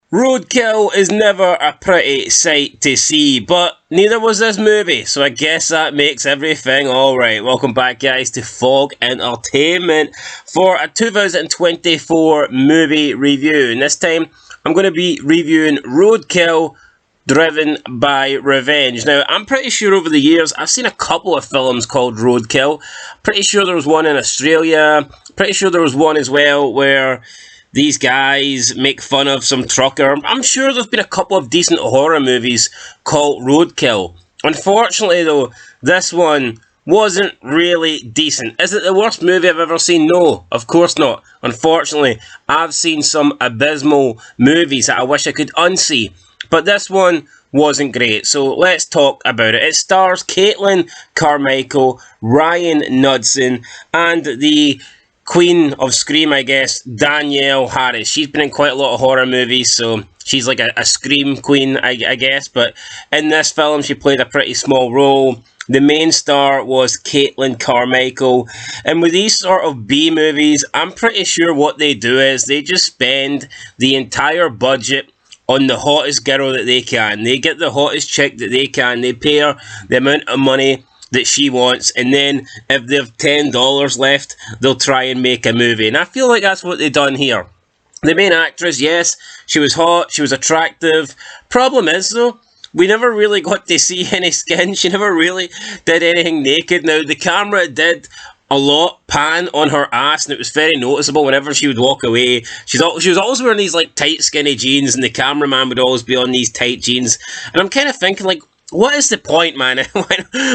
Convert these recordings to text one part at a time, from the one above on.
Roadkill is never a pretty sight to see, but neither was this movie, so I guess that makes everything alright. Welcome back, guys, to Fog Entertainment for a 2024 movie review. And this time, I'm going to be reviewing Roadkill, Driven by Revenge. Now, I'm pretty sure over the years, I've seen a couple of films called Roadkill. Pretty sure there was one in Australia. Pretty sure there was one as well where these guys make fun of some trucker. I'm sure there's been a couple of decent horror movies called Roadkill. Unfortunately, though, this one wasn't really decent. Is it the worst movie I've ever seen? No, of course not. Unfortunately, I've seen some abysmal movies that I wish I could unsee. But this one wasn't great, so let's talk about it. It stars Caitlin Carmichael, Ryan Knudsen, and the Queen of Scream, I guess, Danielle Harris. She's been in quite a lot of horror movies, so she's like a Scream queen, I guess. But in this film, she played a pretty small role. The main star was Caitlin Carmichael. And with these sort of B movies, I'm pretty sure what they do is they just spend the entire budget on the hottest girl that they can. They get the hottest chick that they can. They pay her the amount of money that she wants, and then if they've $10 left, they'll try and make a movie. And I feel like that's what they've done here. The main actress, yes, she was hot, she was attractive. Problem is, though, we never really got to see any skin. She never really did anything naked. Now, the camera did a lot pan on her ass, and it was very noticeable whenever she would walk away. She was always wearing these like tight skinny jeans, and the cameraman would always be on these tight jeans. And I'm kind of thinking, like, what is the point, man?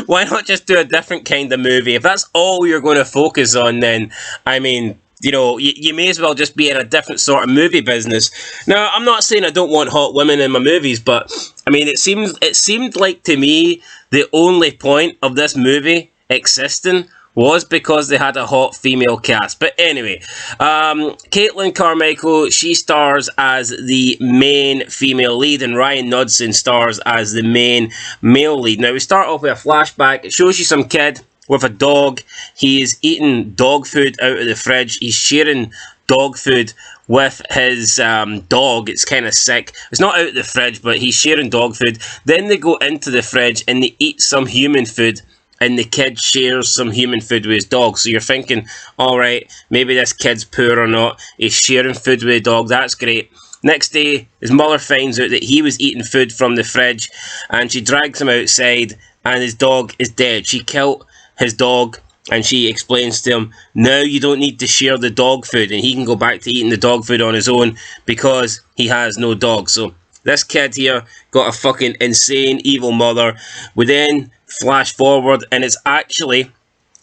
Why not just do a different kind of movie? If that's all you're going to focus on, then, I mean, you know, you may as well just be in a different sort of movie business. Now, I'm not saying I don't want hot women in my movies, but, I mean, it seemed like to me the only point of this movie existing was because they had a hot female cast. But anyway, Caitlin Carmichael, she stars as the main female lead, and Ryan Knudsen stars as the main male lead. Now, we start off with a flashback. It shows you some kid with a dog. He is eating dog food out of the fridge. He's sharing dog food with his dog. It's kind of sick. It's not out of the fridge, but he's sharing dog food. Then they go into the fridge and they eat some human food, and the kid shares some human food with his dog. So you're thinking, alright, maybe this kid's poor or not. He's sharing food with a dog. That's great. Next day, his mother finds out that he was eating food from the fridge, and she drags him outside, and his dog is dead. She killed his dog, and she explains to him, now you don't need to share the dog food, and he can go back to eating the dog food on his own because he has no dog. So this kid here got a fucking insane evil mother. We then flash forward, and it's actually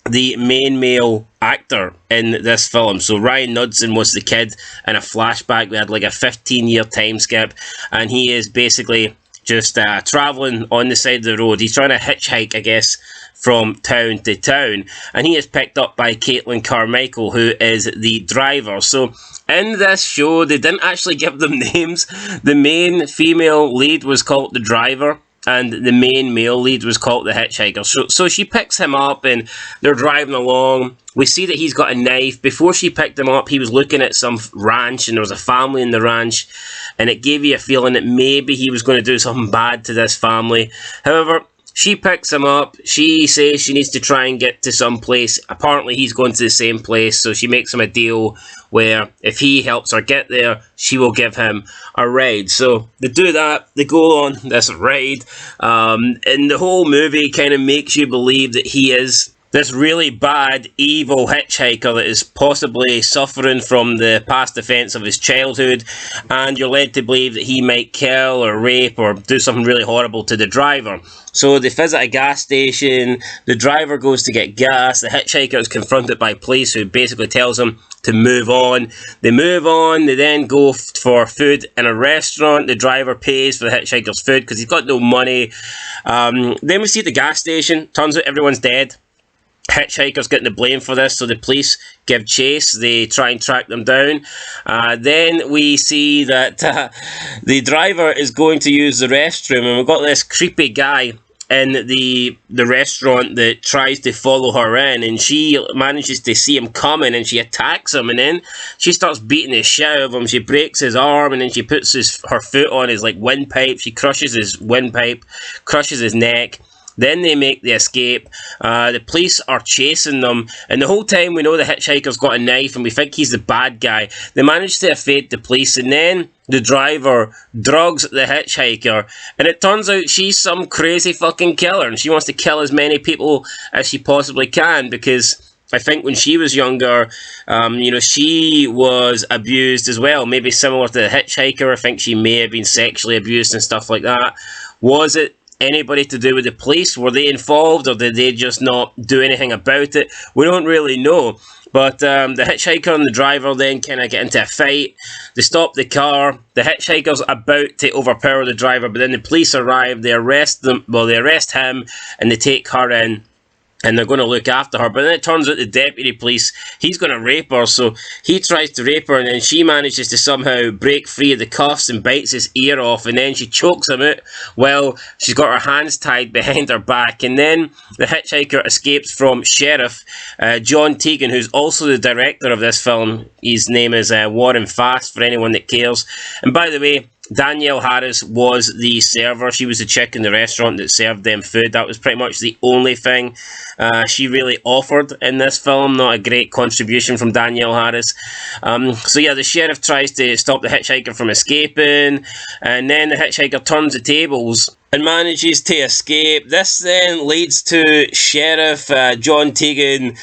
the main male actor in this film. So Ryan Knudsen was the kid in a flashback. We had like a 15-year time skip, and he is basically just traveling on the side of the road. He's trying to hitchhike, I guess, from town to town, and he is picked up by Caitlin Carmichael, who is the driver. So in this show, they didn't actually give them names. The main female lead was called the driver, and the main male lead was called the hitchhiker. So she picks him up, and they're driving along. We see that he's got a knife. Before she picked him up, he was looking at some ranch, and there was a family in the ranch, and it gave you a feeling that maybe he was going to do something bad to this family. However, she picks him up. She says she needs to try and get to some place. Apparently, he's going to the same place, so she makes him a deal where if he helps her get there, she will give him a ride. So they do that. They go on this ride, and the whole movie kind of makes you believe that he is this really bad, evil hitchhiker that is possibly suffering from the past offence of his childhood, and you're led to believe that he might kill or rape or do something really horrible to the driver. So they visit a gas station, the driver goes to get gas, the hitchhiker is confronted by police who basically tells him to move on. They move on, they then go for food in a restaurant. The driver pays for the hitchhiker's food because he's got no money. Then we see at the gas station, turns out everyone's dead. Hitchhiker's getting the blame for this, so the police give chase. They try and track them down. Then we see that the driver is going to use the restroom, and we've got this creepy guy in the restaurant that tries to follow her in, and she manages to see him coming, and she attacks him, and then she starts beating the shit out of him. She breaks his arm, and then she puts her foot on his like windpipe. She crushes his windpipe, crushes his neck. Then they make the escape. The police are chasing them, and the whole time we know the hitchhiker's got a knife, and we think he's the bad guy. They manage to evade the police, and then the driver drugs the hitchhiker, and it turns out she's some crazy fucking killer, and she wants to kill as many people as she possibly can, because I think when she was younger, she was abused as well. Maybe similar to the hitchhiker. I think she may have been sexually abused and stuff like that. Was it anybody to do with the police? Were they involved, or did they just not do anything about it? We don't really know. But the hitchhiker and the driver then kind of get into a fight. They stop the car. The hitchhiker's about to overpower the driver, but then the police arrive. They arrest them. Well, they arrest him, and they take her in, and they're going to look after her. But then it turns out the deputy police, he's going to rape her. So he tries to rape her, and then she manages to somehow break free of the cuffs and bites his ear off, and then she chokes him out while she's got her hands tied behind her back. And then the hitchhiker escapes from Sheriff John Tegan, who's also the director of this film. His name is Warren Fast, for anyone that cares. And by the way, Danielle Harris was the server. She was the chick in the restaurant that served them food. That was pretty much the only thing she really offered in this film. Not a great contribution from Danielle Harris. So yeah, the sheriff tries to stop the hitchhiker from escaping, and then the hitchhiker turns the tables and manages to escape. This then leads to Sheriff John Tegan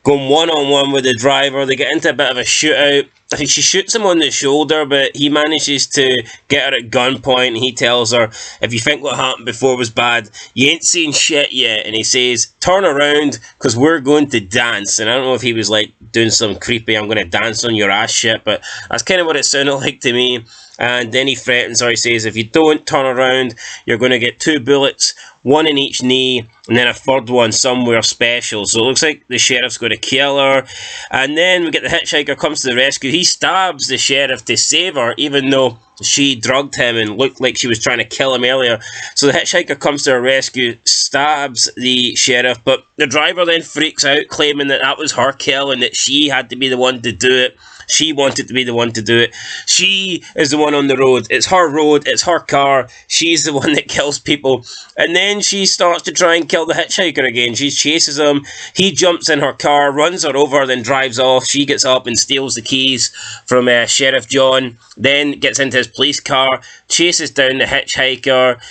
going one-on-one with the driver. They get into a bit of a shootout. I think she shoots him on the shoulder, but he manages to get her at gunpoint, and he tells her, if you think what happened before was bad, you ain't seen shit yet. And he says, turn around, because we're going to dance. And I don't know if he was like doing some creepy, I'm going to dance on your ass shit, but that's kind of what it sounded like to me. And then he threatens her. He says, if you don't turn around, you're going to get 2 bullets, 1 in each knee, and then a 3rd one somewhere special. So it looks like the sheriff's going to kill her. And then we get the hitchhiker comes to the rescue. He stabs the sheriff to save her, even though she drugged him and looked like she was trying to kill him earlier. So the hitchhiker comes to her rescue, stabs the sheriff, but the driver then freaks out, claiming that that was her kill and that she had to be the one to do it. She wanted to be the one to do it. She is the one on the road. It's her road. It's her car. She's the one that kills people. And then she starts to try and kill the hitchhiker again. She chases him. He jumps in her car, runs her over, then drives off. She gets up and steals the keys from Sheriff John. Then gets into his police car, chases down the hitchhiker.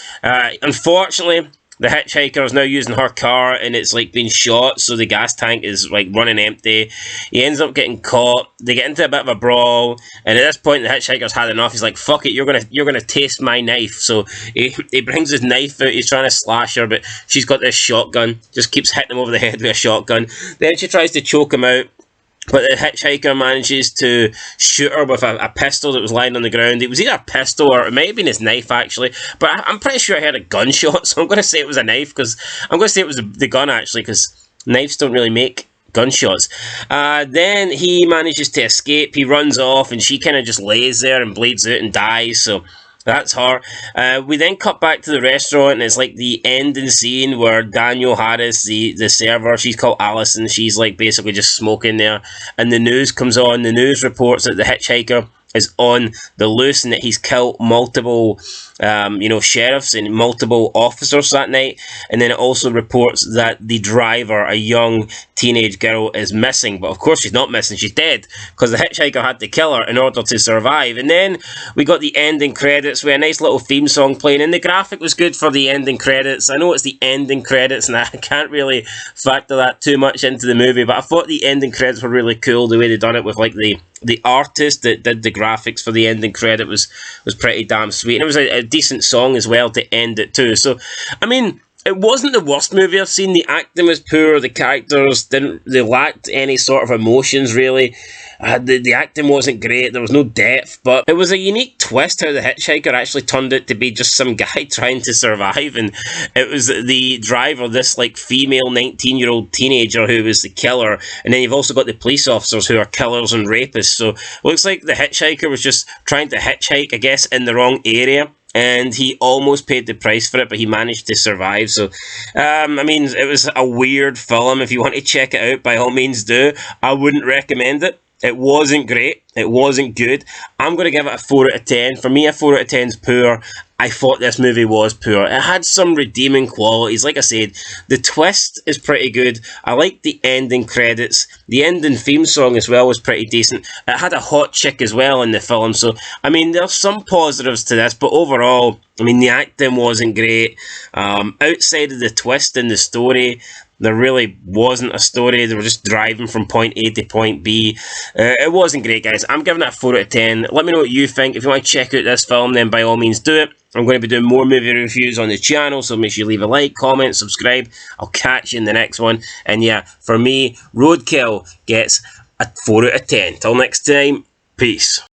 Unfortunately, the hitchhiker is now using her car, and it's like being shot, so the gas tank is like running empty. He ends up getting caught. They get into a bit of a brawl, and at this point the hitchhiker's had enough. He's like, fuck it, you're gonna taste my knife. So he brings his knife out. He's trying to slash her, but she's got this shotgun, just keeps hitting him over the head with a shotgun. Then she tries to choke him out, but the hitchhiker manages to shoot her with a pistol that was lying on the ground. It was either a pistol or it might have been his knife, actually. But I'm pretty sure I heard a gunshot, so I'm going to say it was a knife, because I'm going to say it was the gun, actually, because knives don't really make gunshots. Then he manages to escape. He runs off, and she kind of just lays there and bleeds out and dies, so that's her. We then cut back to the restaurant, and it's like the ending scene where Danielle Harris, the server, she's called Allison, she's like basically just smoking there, and the news comes on. The news reports that the hitchhiker is on the loose and that he's killed multiple sheriffs and multiple officers that night. And then it also reports that the driver, a young teenage girl, is missing. But of course she's not missing, she's dead, because the hitchhiker had to kill her in order to survive. And then we got the ending credits with a nice little theme song playing, and the graphic was good for the ending credits. I know it's the ending credits and I can't really factor that too much into the movie, but I thought the ending credits were really cool. The way they done it with like the artist that did the graphics for the ending credit was pretty damn sweet, and it was a decent song as well to end it too. So I mean, it wasn't the worst movie I've seen. The acting was poor, the characters they lacked any sort of emotions really. The acting wasn't great, there was no depth, but it was a unique twist how the hitchhiker actually turned out to be just some guy trying to survive, and it was the driver, this like female 19-year-old teenager, who was the killer, and then you've also got the police officers who are killers and rapists. So it looks like the hitchhiker was just trying to hitchhike, I guess, in the wrong area. and he almost paid the price for it, but he managed to survive. So, I mean, it was a weird film. If you want to check it out, by all means do. I wouldn't recommend it. It wasn't great. It wasn't good. I'm going to give it a 4 out of 10. For me, a 4 out of 10 is poor. I thought this movie was poor. It had some redeeming qualities. Like I said, the twist is pretty good. I like the ending credits. The ending theme song as well was pretty decent. It had a hot chick as well in the film. So, I mean, there's some positives to this, but overall, I mean, the acting wasn't great. Outside of the twist in the story, there really wasn't a story. They were just driving from point A to point B. It wasn't great, guys. I'm giving it a 4 out of 10. Let me know what you think. If you want to check out this film, then by all means do it. I'm going to be doing more movie reviews on the channel, so make sure you leave a like, comment, subscribe. I'll catch you in the next one. And yeah, for me, Roadkill gets a 4 out of 10. Till next time, peace.